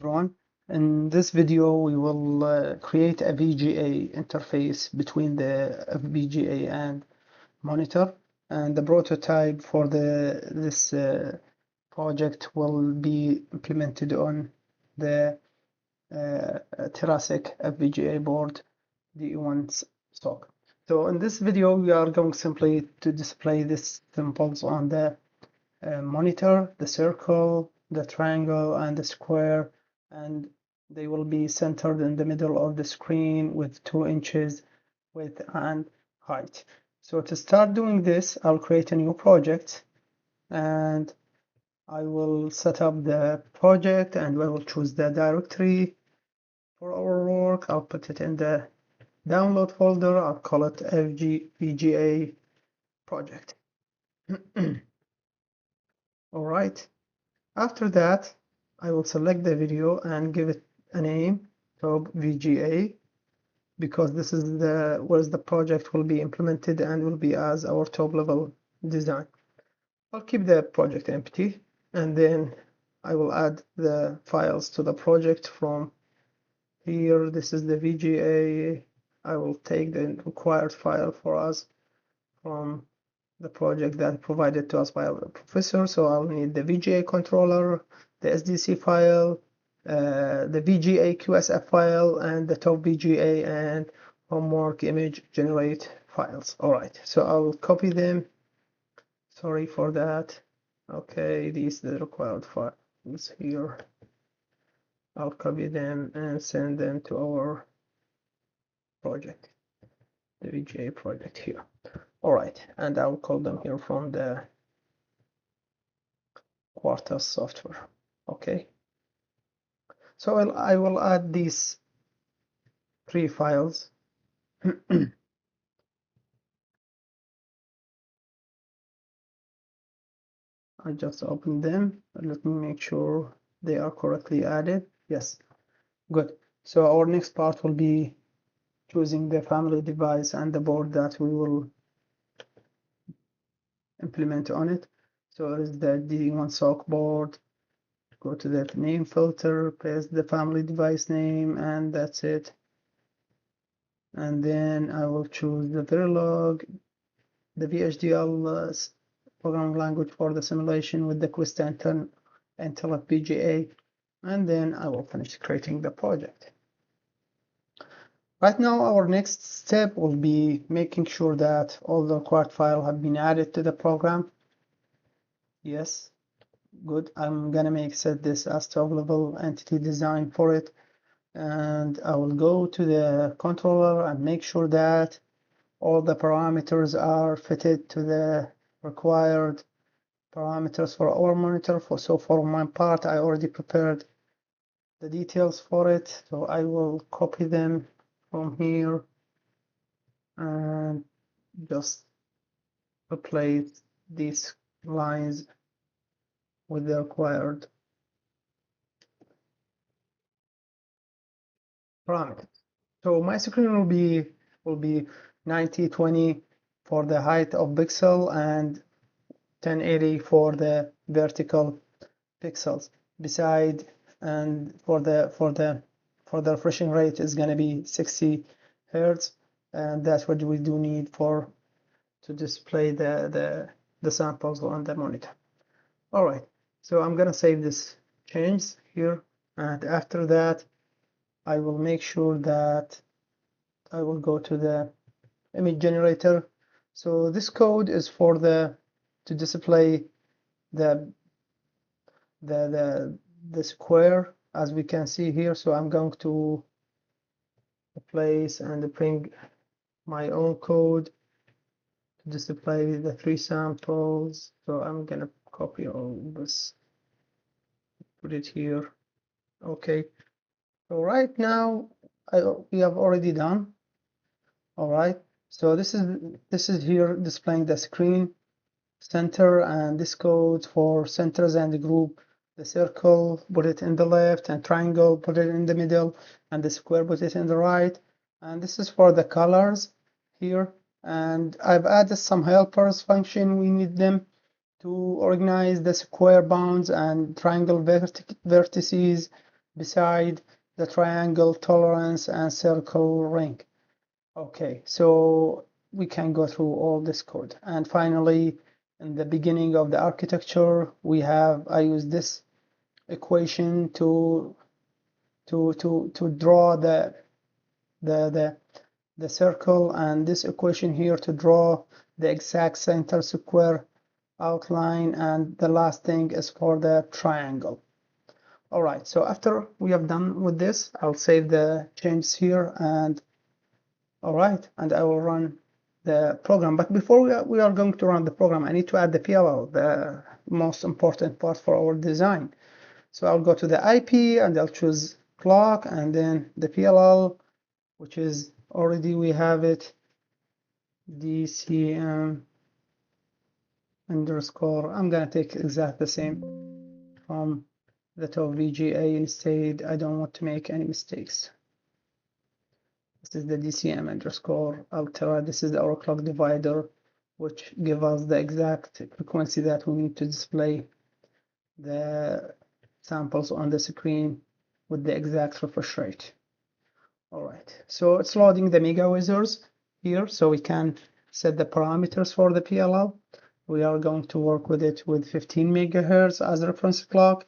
everyone. In this video, we will create a VGA interface between the FPGA and monitor, and the prototype for this project will be implemented on the Terasic FPGA board DE1-SoC. So in this video, we are going simply to display these symbols on the monitor, the circle, the triangle, and the square, and they will be centered in the middle of the screen with 2 inches width and height. So to start doing this, I'll create a new project and I will set up the project and I will choose the directory for our work. I'll put it in the download folder. I'll call it VGA project. All right. After that, I will select the video and give it a name, top VGA, because this is where the project will be implemented and will be as our top level design. I'll keep the project empty, and then I will add the files to the project from here. This is the VGA. I will take the required file for us from the project that provided to us by our professor. So I'll need the VGA controller, the SDC file, the VGA QSF file, and the top VGA and homework image generate files. All right, so I'll copy them. Sorry for that. Okay, these are the required files here. I'll copy them and send them to our project, the VGA project here. All right, and I'll call them here from the Quartus software. Okay, so I will add these 3 files. I just opened them. Let me make sure they are correctly added. Yes, good. So our next part will be choosing the family device and the board that we will implement on it. So it is the DE1-SoC board. Go to the name filter, paste the family device name, and that's it. And then I will choose the Verilog, the VHDL programming language for the simulation with the Quest Intel FPGA, and then I will finish creating the project. Right now, our next step will be making sure that all the required files have been added to the program. Yes, good. I'm gonna set this as top level entity design for it, and I will go to the controller and make sure that all the parameters are fitted to the required parameters for our monitor. So for my part, I already prepared the details for it, so I will copy them from here and just replace these lines with the required parameters. So my screen will be 90/20 for the height of pixel and 1080 for the vertical pixels. Beside, and for the refreshing rate is going to be 60 Hertz, and that's what we do need to display the samples on the monitor. All right, so I'm gonna save this change here, and after that I will make sure that I will go to the image generator. So this code is for to display the square, as we can see here. So I'm going to place and bring my own code to display the 3 samples. So I'm gonna copy all this, put it here. Okay, so right now we have already done. All right, so this is here displaying the screen center, and this code for centers and the group. The circle, put it in the left, and triangle, put it in the middle, and the square, put it in the right. And this is for the colors here. And I've added some helpers function. We need them to organize the square bounds and triangle vertices beside the triangle tolerance and circle ring. Okay, so we can go through all this code. And finally, in the beginning of the architecture, I use this equation to draw the circle, and this equation here to draw the exact center square outline, and the last thing is for the triangle. All right, so after we have done with this, I'll save the changes here, and all right, and I will run the program. But before we are going to run the program, I need to add the PLL, the most important part for our design. So I'll go to the IP and I'll choose clock, and then the PLL, which is already we have it, DCM underscore. I'm gonna take exactly the same from the top VGA instead. I don't want to make any mistakes. This is the DCM underscore ultra. This is our clock divider, which gives us the exact frequency that we need to display the samples on the screen with the exact refresh rate. All right, so it's loading the mega wizards here, so we can set the parameters for the PLL. We are going to work with it with 15 megahertz as reference clock,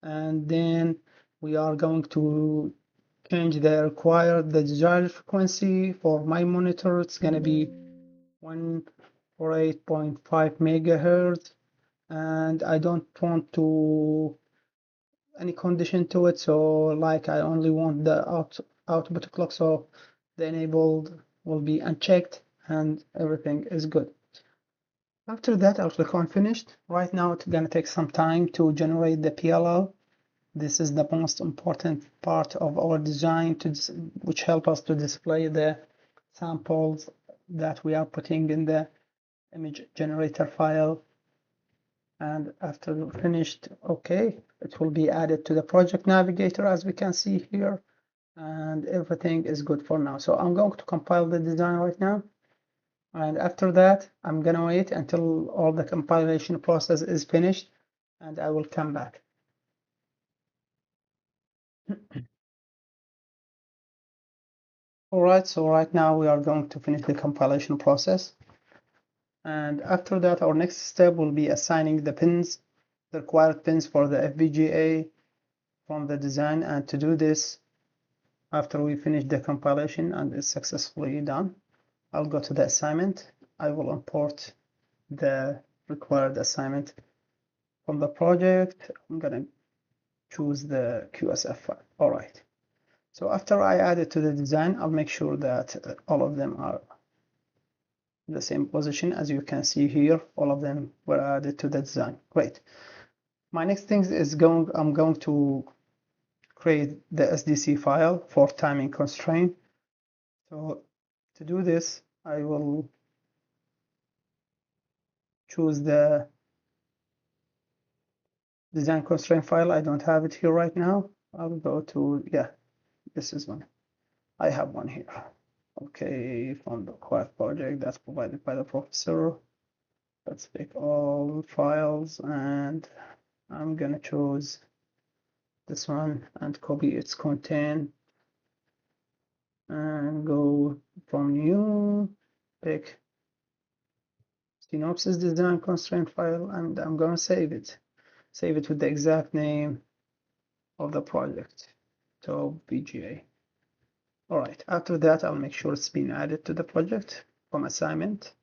and then we are going to change the desired frequency. For my monitor, it's going to be 148.5 megahertz, and I don't want to any condition to it, so like I only want the output clock, so the enabled will be unchecked and everything is good. After that, I'll click on finished. Right now it's gonna take some time to generate the PLL. This is the most important part of our design, which help us to display the samples that we are putting in the image generator file. And after finished, okay, it will be added to the project navigator, as we can see here, and everything is good for now. So I'm going to compile the design right now, and after that I'm gonna wait until all the compilation process is finished, and I will come back. All right, so right now we are going to finish the compilation process, and after that our next step will be assigning the pins, the required pins for the FPGA from the design. And to do this, after we finish the compilation and it's successfully done, I'll go to the assignment. I will import the required assignment from the project. I'm gonna choose the QSF file. All right. So after I add it to the design, I'll make sure that all of them are in the same position. As you can see here, all of them were added to the design. Great. My next thing is I'm going to create the SDC file for timing constraint. So to do this, I will choose the design constraint file. I don't have it here right now. I'll go to, yeah, this is one. I have one here. Okay, from the quiet project that's provided by the professor. Let's pick all files, and I'm gonna choose this one and copy its content and go from new, pick Synopsys design constraint file, and I'm gonna save it. Save it with the exact name of the project, so VGA. All right, after that, I'll make sure it's been added to the project from assignment.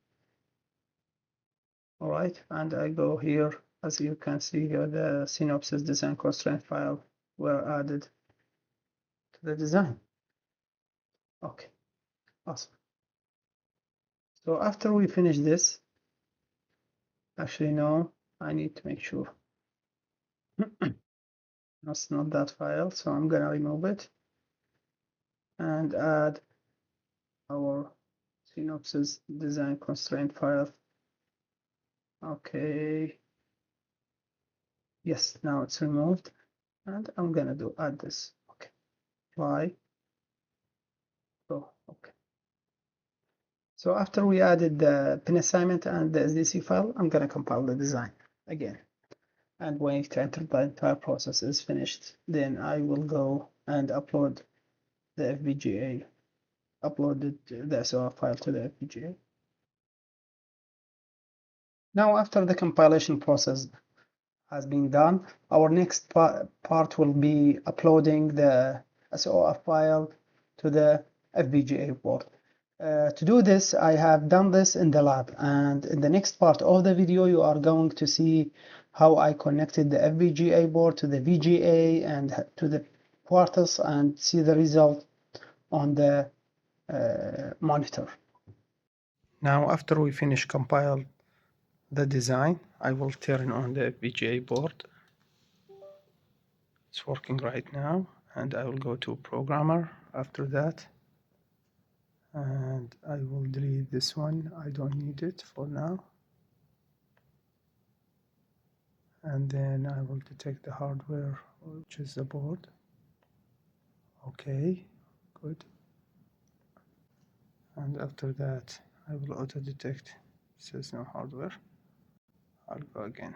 All right, and I go here, as you can see here, the Synopsys design constraint file were added to the design. Okay, awesome. So after we finish this, actually no, I need to make sure that's not that file, so I'm gonna remove it and add our Synopsys design constraint file. Okay, yes, now it's removed, and I'm gonna add this. Okay, apply. Oh, okay. So after we added the pin assignment and the SDC file, I'm gonna compile the design again. and wait until the entire process is finished. Then I will go and upload the FPGA, uploaded the SOA file to the FPGA. Now, after the compilation process has been done, our next part will be uploading the SOA file to the FPGA board. To do this, I have done this in the lab, and in the next part of the video, you are going to see how I connected the FPGA board to the VGA and to the Quartus and see the result on the monitor. Now, after we finish compile the design, I will turn on the FPGA board. It's working right now, and I will go to programmer after that, and I will delete this one. I don't need it for now. And then I will detect the hardware, which is the board. Okay, good. And after that, I will auto detect. It says no hardware. I'll go again.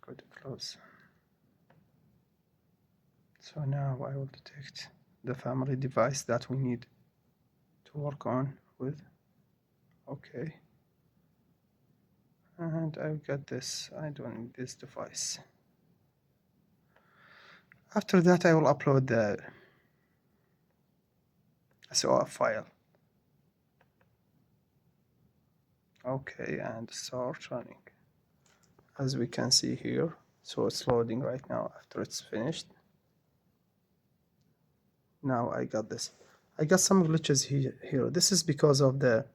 Good, close. So now I will detect the family device that we need to work on with. Okay. And I've got this. I don't need this device. After that, I will upload the SOA file. Okay, and start running. As we can see here, so it's loading right now after it's finished. Now I got this. I got some glitches here. This is because of the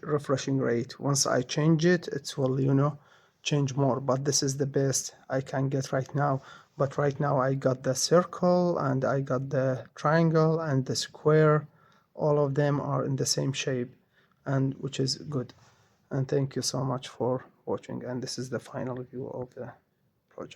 refreshing rate. Once I change it, it will, change more. But this is the best I can get right now. But right now I got the circle and I got the triangle and the square. All of them are in the same shape, and which is good. And thank you so much for watching. And this is the final view of the